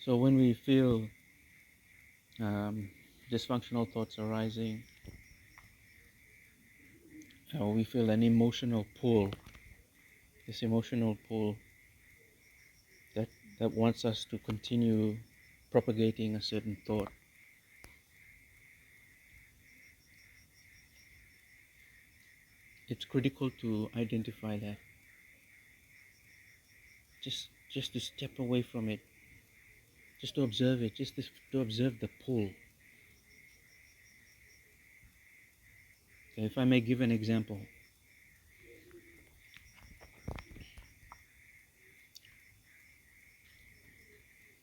So when we feel dysfunctional thoughts arising, we feel an emotional pull, this emotional pull that, that wants us to continue propagating a certain thought. It's critical to identify that. Just to step away from it, just to observe it, to observe the pull. Okay, if I may give an example,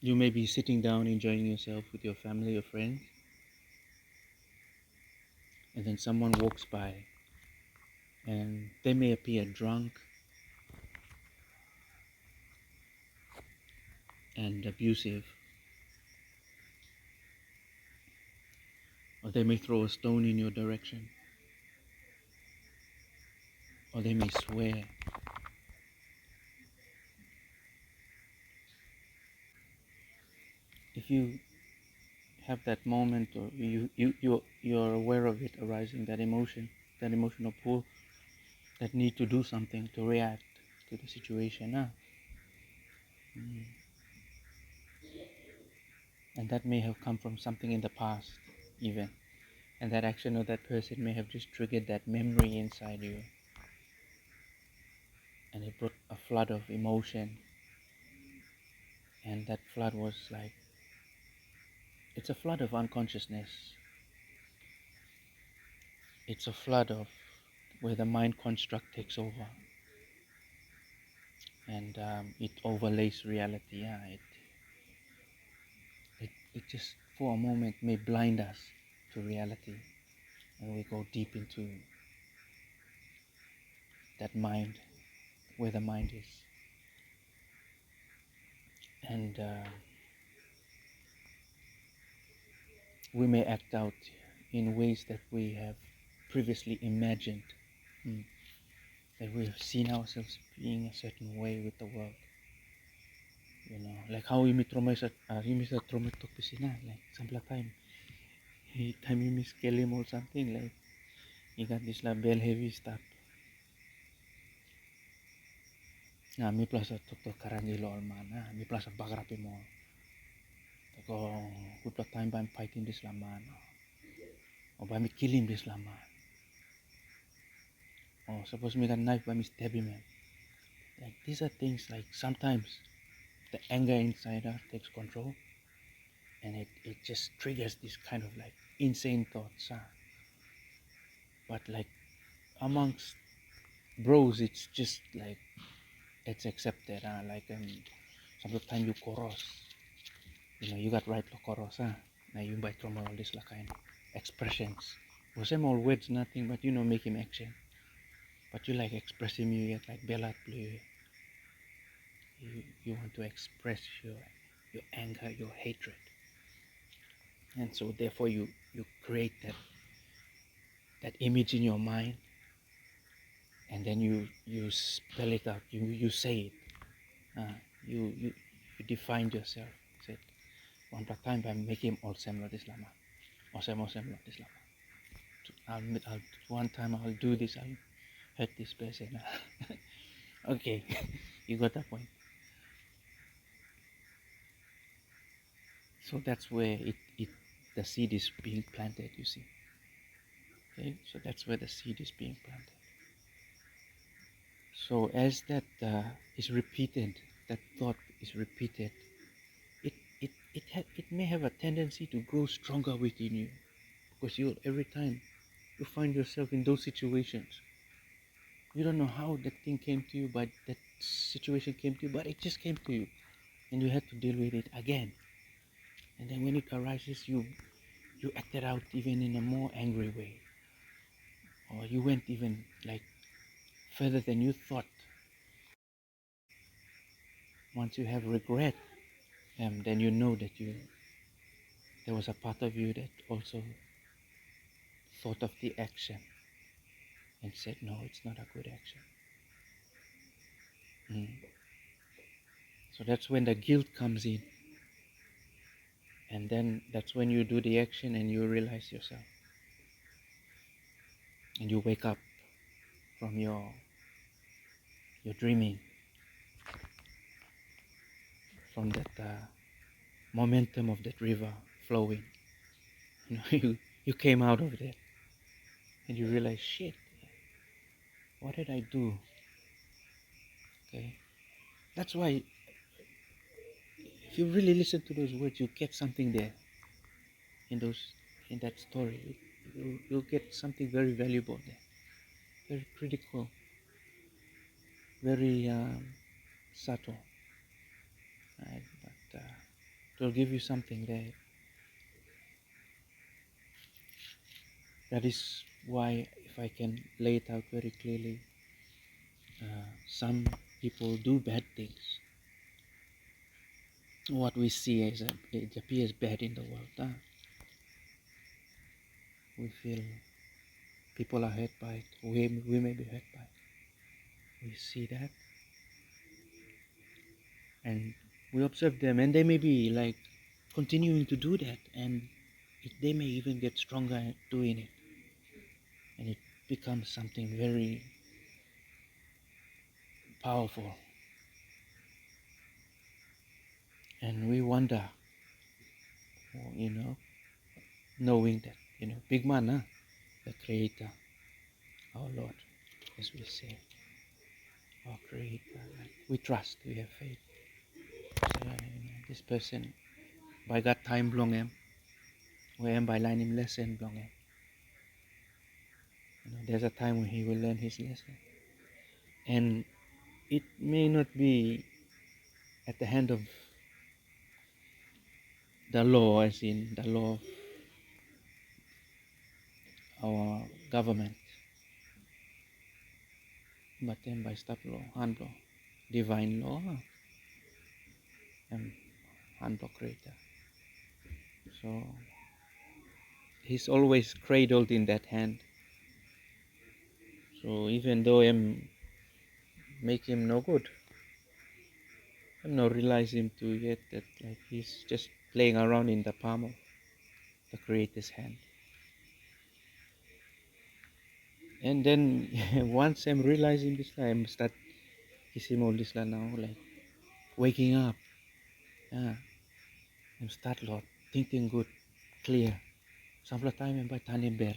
you may be sitting down enjoying yourself with your family or friends, and then someone walks by and they may appear drunk and abusive, or they may throw a stone in your direction, or they may swear. If you have that moment, or you're aware of it arising, that emotion, that emotional pull, that need to do something, to react to the situation, and that may have come from something in the past even, and that action of that person may have just triggered that memory inside you, and it brought a flood of emotion, and that flood was like, it's a flood of unconsciousness. It's a flood of where the mind construct takes over, and it overlays reality. It just for a moment may blind us to reality, and we go deep into that mind, where the mind is, and we may act out in ways that we have previously imagined, that we have seen ourselves being a certain way with the world. Like how we meet trauma is trauma to Pisin, like some time he miscall him or something, like he got this like bell heavy stuff. Mi plus to karanjilo almana, mi plus bagrapi mo. Tako we plus time by fighting this laman, or by me killing this laman. Or suppose me got knife by me stabbing him. Like these are things like sometimes the anger inside us takes control, and it just triggers this kind of like insane thoughts. But like amongst bros, it's just like it's accepted. Like sometimes you chorus, you got right to chorus. Now you buy trauma all this like kind of expressions. For some all words nothing, but make him action. But you like expressing you yet like Bella play. You want to express your anger, your hatred, and so therefore you create that image in your mind, and then you spell it out, you say it, you defined yourself, said one time by making all semlo this lama, or semlo this lama. I'll one time I'll do this, I'll hurt this person. Okay, you got the point. So that's where the seed is being planted, you see. Okay, so that's where the seed is being planted. So as that is repeated, that thought is repeated, it may have a tendency to grow stronger within you, because every time you find yourself in those situations, you don't know how that thing came to you, but that situation came to you, but it just came to you, and you had to deal with it again. And then when it arises, you acted out even in a more angry way, or you went even like further than you thought. Once you have regret, then you know that there was a part of you that also thought of the action and said, no, it's not a good action. So that's when the guilt comes in. And then that's when you do the action and you realize yourself. And you wake up from your dreaming, from that momentum of that river flowing. You came out of that and you realize, shit, what did I do? Okay, that's why if you really listen to those words, you get something there in that story. You'll get something very valuable there, very critical, very subtle, right? But it will give you something there. That is why, if I can lay it out very clearly, some people do bad things. What we see as it appears bad in the world. We feel people are hurt by it. We may be hurt by it. We see that, and we observe them, and they may be like continuing to do that, and they may even get stronger at doing it, and it becomes something very powerful. And we wonder, knowing that, big man, the Creator, our Lord, as we say, our Creator, like we trust, we have faith. So, this person, by God time belong him, we am by line him lesson belong him. There's a time when he will learn his lesson, and it may not be at the hand of the law, as in the law of our government, but then by stop law, hand law, divine law, and hand law Creator. So he's always cradled in that hand. So even though I'm make him no good, I'm not realize him to yet that like he's just playing around in the palm of the Creator's hand. And then once I'm realizing this, I'm start kissing all this now, like waking up. Yeah, I'm start Lord thinking good, clear. Some of the time I'm by Tani Bell,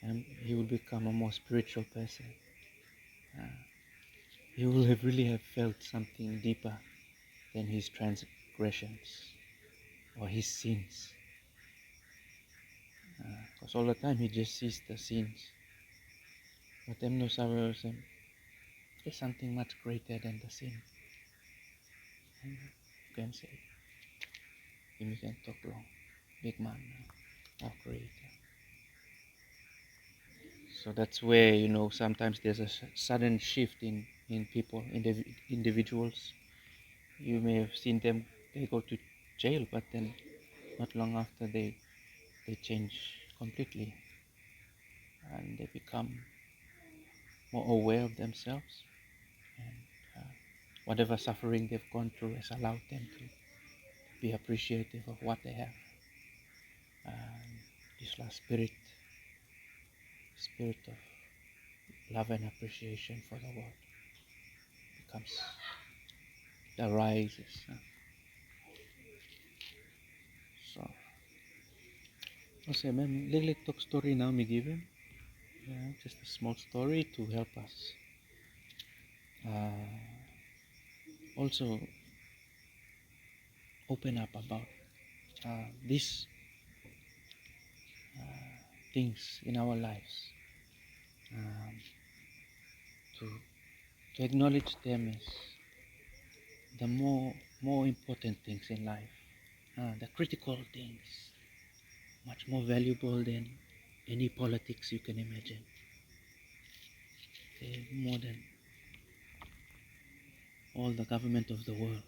and he will become a more spiritual person. He will really have felt something deeper than his transgressions or his sins. Because all the time he just sees the sins. But them no sorrows, there's something much greater than the sin. And you can say, you can talk long, big man, our Creator. So that's where, sometimes there's a sudden shift in people, individuals. You may have seen them, they go to jail, but then not long after they change completely, and they become more aware of themselves, and whatever suffering they've gone through has allowed them to be appreciative of what they have. This last spirit of love and appreciation for the world becomes, arises. So, okay, man, little talk story now me give him. Yeah, just a small story to help us. Also open up about these things in our lives, to acknowledge them as the more important things in life, the critical things, much more valuable than any politics you can imagine. They're more than all the government of the world.